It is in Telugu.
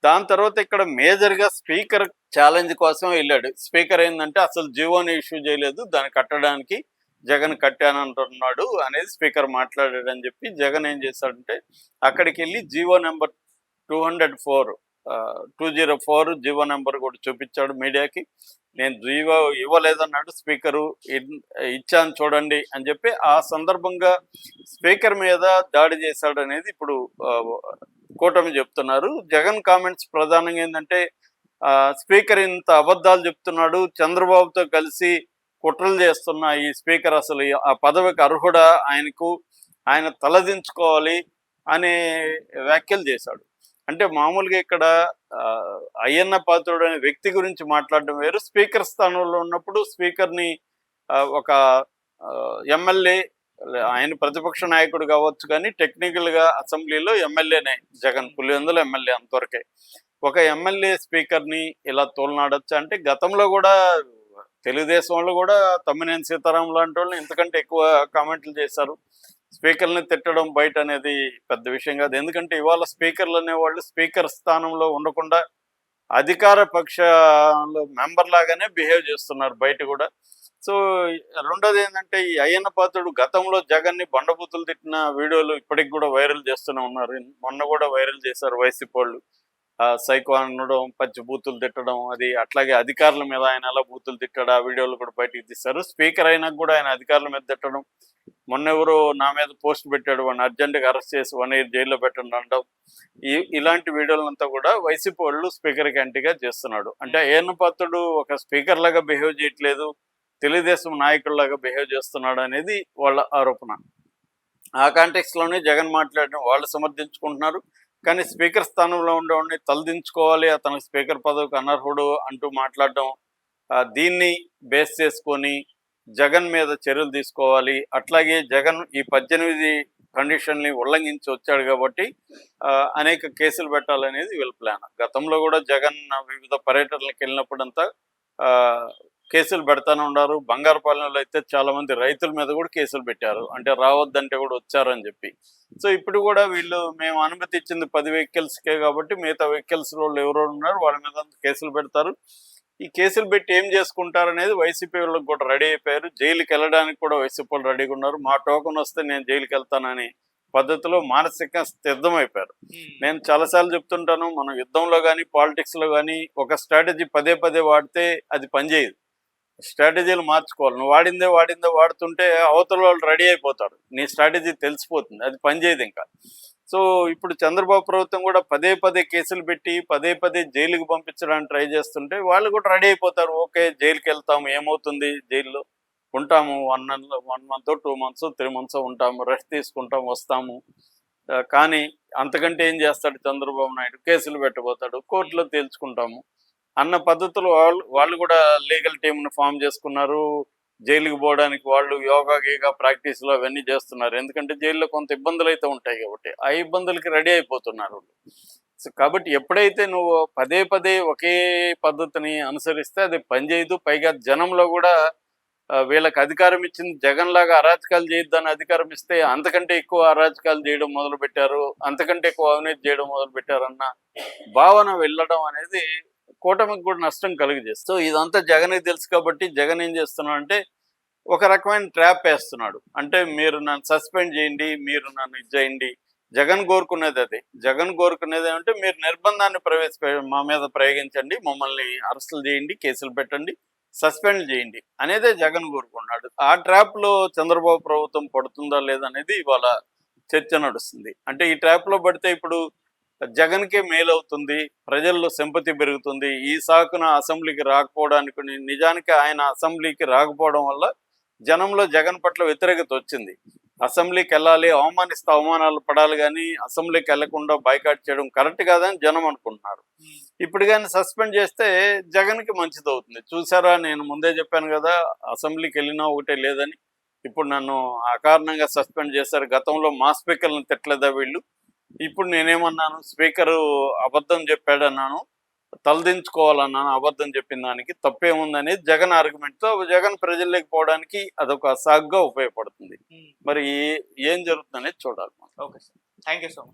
దాని తర్వాత ఇక్కడ మేజర్‌గా స్పీకర్ ఛాలెంజ్ కోసం ఎళ్ళాడు. స్పీకర్ ఏందంటే అసలు జీవోని ఇష్యూ చేయలేదు. దాన్ని కట్టడానికి జగన్ కట్టానంటున్నాడు అనేది స్పీకర్ మాట్లాడాడని చెప్పి జగన్ ఏం చేశాడంటే అక్కడికెళ్ళి జీవో నంబర్ 204 204 జీవో నంబర్ కూడా చూపించాడు మీడియాకి. నేను జీవో ఇవ్వలేదన్నాడు స్పీకరు. ఇచ్చాను చూడండి అని చెప్పి ఆ సందర్భంగా స్పీకర్ మీద దాడి చేశాడనేది ఇప్పుడు కూటమి చెప్తున్నారు. జగన్ కామెంట్స్ ప్రధానంగా ఏంటంటే స్పీకర్ ఇంత అబద్ధాలు చెప్తున్నాడు, చంద్రబాబుతో కలిసి కుట్రలు చేస్తున్న ఈ స్పీకర్ అసలు ఆ పదవికి అర్హుడా, ఆయన తలదించుకోవాలి అనే వ్యాఖ్యలు చేశాడు. అంటే మామూలుగా ఇక్కడ అయ్యన్న పాత్రుడు అనే వ్యక్తి గురించి మాట్లాడడం వేరు. స్పీకర్ స్థానంలో ఉన్నప్పుడు స్పీకర్ని ఒక ఎమ్మెల్యే, ఆయన ప్రతిపక్ష నాయకుడు కావచ్చు, కానీ టెక్నికల్గా అసెంబ్లీలో ఎమ్మెల్యేనే జగన్, పులివెందుల ఎమ్మెల్యే అంతవరకే. ఒక ఎమ్మెల్యే స్పీకర్ని ఇలా తోలనాడొచ్చా అంటే గతంలో కూడా తెలుగుదేశం వాళ్ళు కూడా తమ్మినేని సీతారాం లాంటి వాళ్ళు ఇంతకంటే ఎక్కువ కామెంట్లు చేశారు. స్పీకర్ని తిట్టడం బయట అనేది పెద్ద విషయం కాదు. ఎందుకంటే ఇవాళ స్పీకర్లు అనేవాళ్ళు స్పీకర్ స్థానంలో ఉండకుండా అధికార పక్షంలో మెంబర్ లాగానే బిహేవ్ చేస్తున్నారు బయట కూడా. సో రెండోది ఏంటంటే ఈ అయ్యన్న పాత్రుడు గతంలో జగన్ని బండబూతులు తిట్టిన వీడియోలు ఇప్పటికి కూడా వైరల్ చేస్తూనే ఉన్నారు. మొన్న కూడా వైరల్ చేశారు వైసీపీ వాళ్ళు. సైకో అనడం, పచ్చి బూతులు తిట్టడం, అది అట్లాగే అధికారుల మీద ఆయన ఎలా బూతులు తిట్టాడు ఆ వీడియోలు కూడా బయటికి తీశారు. స్పీకర్ అయినా కూడా ఆయన అధికారుల మీద తిట్టడం, మొన్నెవరో నా మీద పోస్ట్ పెట్టాడు, వాడిని అర్జెంటుగా అరెస్ట్ చేసి 1 year జైల్లో పెట్టండి అనడం, ఇలాంటి వీడియోలంతా కూడా వైసీపీ వాళ్ళు స్పీకర్కి యాంటీగా చేస్తున్నాడు. అంటే అయ్యన్న పాత్రుడు ఒక స్పీకర్ లాగా బిహేవ్ చేయట్లేదు, తెలుగుదేశం నాయకుల్లాగా బిహేవ్ చేస్తున్నాడు అనేది వాళ్ళ ఆరోపణ. ఆ కాంటెక్స్లోనే జగన్ మాట్లాడడం వాళ్ళు సమర్థించుకుంటున్నారు. కానీ స్పీకర్ స్థానంలో ఉండేవాడిని తలదించుకోవాలి, అతనికి స్పీకర్ పదవికి అనర్హుడు అంటూ మాట్లాడడం, దీన్ని బేస్ చేసుకొని జగన్ మీద చర్యలు తీసుకోవాలి, అట్లాగే జగన్ ఈ 18 కండిషన్ని ఉల్లంఘించి వచ్చాడు కాబట్టి అనేక కేసులు పెట్టాలనేది వీళ్ళ ప్లాన్. గతంలో కూడా జగన్ వివిధ పర్యటనలకు వెళ్ళినప్పుడంతా కేసులు పెడతానే ఉన్నారు. బంగారుపాలెంలో అయితే చాలామంది రైతుల మీద కూడా కేసులు పెట్టారు, అంటే రావద్దంటే కూడా వచ్చారని చెప్పి. సో ఇప్పుడు కూడా వీళ్ళు మేము అనుమతి ఇచ్చింది 10 వెహికల్స్కే కాబట్టి మిగతా వెహికల్స్ వాళ్ళు ఎవరెవరు ఉన్నారు వాళ్ళ మీద కేసులు పెడతారు. ఈ కేసులు పెట్టి ఏం చేసుకుంటారు అనేది వైసీపీ వాళ్ళకి కూడా రెడీ అయిపోయారు. జైలుకి వెళ్ళడానికి కూడా వైసీపీ వాళ్ళు రెడీగా ఉన్నారు. మా టోకన్ వస్తే నేను జైలుకి వెళ్తానని పద్ధతిలో మానసికంగా సిద్ధమైపోయారు. నేను చాలాసార్లు చెప్తుంటాను, మనం యుద్ధంలో కానీ పాలిటిక్స్లో కానీ ఒక స్ట్రాటజీ పదే వాడితే అది పనిచేయదు. స్ట్రాటజీలు మార్చుకోవాలి. నువ్వు వాడిందే వాడుతుంటే అవతల వాళ్ళు రెడీ అయిపోతారు, నీ స్ట్రాటజీ తెలిసిపోతుంది, అది పనిచేయదు ఇంకా. సో ఇప్పుడు చంద్రబాబు ప్రభుత్వం కూడా పదే కేసులు పెట్టి పదే జైలుకి పంపించడానికి ట్రై చేస్తుంటే వాళ్ళు కూడా రెడీ అయిపోతారు. ఓకే, జైలుకి వెళ్తాము, ఏమవుతుంది, జైల్లో ఉంటాము 1 month 2 months 3 months ఉంటాము, రెస్ట్ తీసుకుంటాం, వస్తాము. కానీ అంతకంటే ఏం చేస్తాడు చంద్రబాబు నాయుడు? కేసులు పెట్టబోతాడు, కోర్టులో తేల్చుకుంటాము అన్న పద్ధతులు వాళ్ళు కూడా లీగల్ టీంను ఫామ్ చేసుకున్నారు. జైలుకి పోవడానికి వాళ్ళు యోగా గీగా ప్రాక్టీస్లు అవన్నీ చేస్తున్నారు. ఎందుకంటే జైల్లో కొంత ఇబ్బందులు అయితే ఉంటాయి కాబట్టి ఆ ఇబ్బందులకి రెడీ అయిపోతున్నారు. సో కాబట్టి ఎప్పుడైతే నువ్వు పదే ఒకే పద్ధతిని అనుసరిస్తే అది పనిచేయదు. పైగా జనంలో కూడా వీళ్ళకి అధికారం ఇచ్చింది జగన్ లాగా అరాచకాలు చేయొద్దని అధికారం ఇస్తే అంతకంటే ఎక్కువ అరాచకాలు చేయడం మొదలుపెట్టారు, అంతకంటే ఎక్కువ అవినీతి చేయడం మొదలుపెట్టారన్న భావన వెళ్ళడం అనేది కూటమికి కూడా నష్టం కలిగజేస్తుంది. సో ఇదంతా జగన్కి తెలుసు కాబట్టి జగన్ ఏం చేస్తున్నాడు అంటే ఒక రకమైన ట్రాప్ వేస్తున్నాడు. అంటే మీరు నన్ను సస్పెండ్ చేయండి, మీరు నన్ను ఇది చేయండి. జగన్ కోరుకునేది అదే. జగన్ కోరుకునేది ఏమంటే మీరు నిర్బంధాన్ని మా మీద ప్రయోగించండి, మమ్మల్ని అరెస్టులు చేయండి, కేసులు పెట్టండి, సస్పెండ్ చేయండి అనేదే జగన్ కోరుకున్నాడు. ఆ ట్రాప్లో చంద్రబాబు ప్రభుత్వం పడుతుందా లేదనేది ఇవాళ చర్చ నడుస్తుంది. అంటే ఈ ట్రాప్లో పడితే ఇప్పుడు జగన్కే మేలు అవుతుంది, ప్రజల్లో సింపతి పెరుగుతుంది. ఈ సాకున అసెంబ్లీకి రాకపోవడానికి, నిజానికి ఆయన అసెంబ్లీకి రాకపోవడం వల్ల జనంలో జగన్ పట్ల వ్యతిరేకత వచ్చింది. అసెంబ్లీకి వెళ్ళాలి, అవమానిస్తే అవమానాలు పడాలి, కానీ అసెంబ్లీకి వెళ్లకుండా బైకాట్ చేయడం కరెక్ట్ కాదని జనం అనుకుంటున్నారు. ఇప్పుడు కానీ సస్పెండ్ చేస్తే జగన్కి మంచిది అవుతుంది. చూసారా, నేను ముందే చెప్పాను కదా, అసెంబ్లీకి వెళ్ళినా ఒకటే లేదని. ఇప్పుడు నన్ను అకారణంగా సస్పెండ్ చేశారు. గతంలో మా స్పీకర్లను తిట్టలేదా వీళ్ళు? ఇప్పుడు నేనేమన్నాను, స్పీకరు అబద్ధం చెప్పాడన్నాను, తలదించుకోవాలన్నాను అబద్ధం చెప్పిన దానికి, తప్పేముందనేది జగన్ ఆర్గ్యుమెంట్తో జగన్ ప్రజల్లోకి పోవడానికి అదొక సాగ్గా ఉపయోగపడుతుంది. మరి ఏం జరుగుతుందనేది చూడాలి. Okay sir, thank you so much.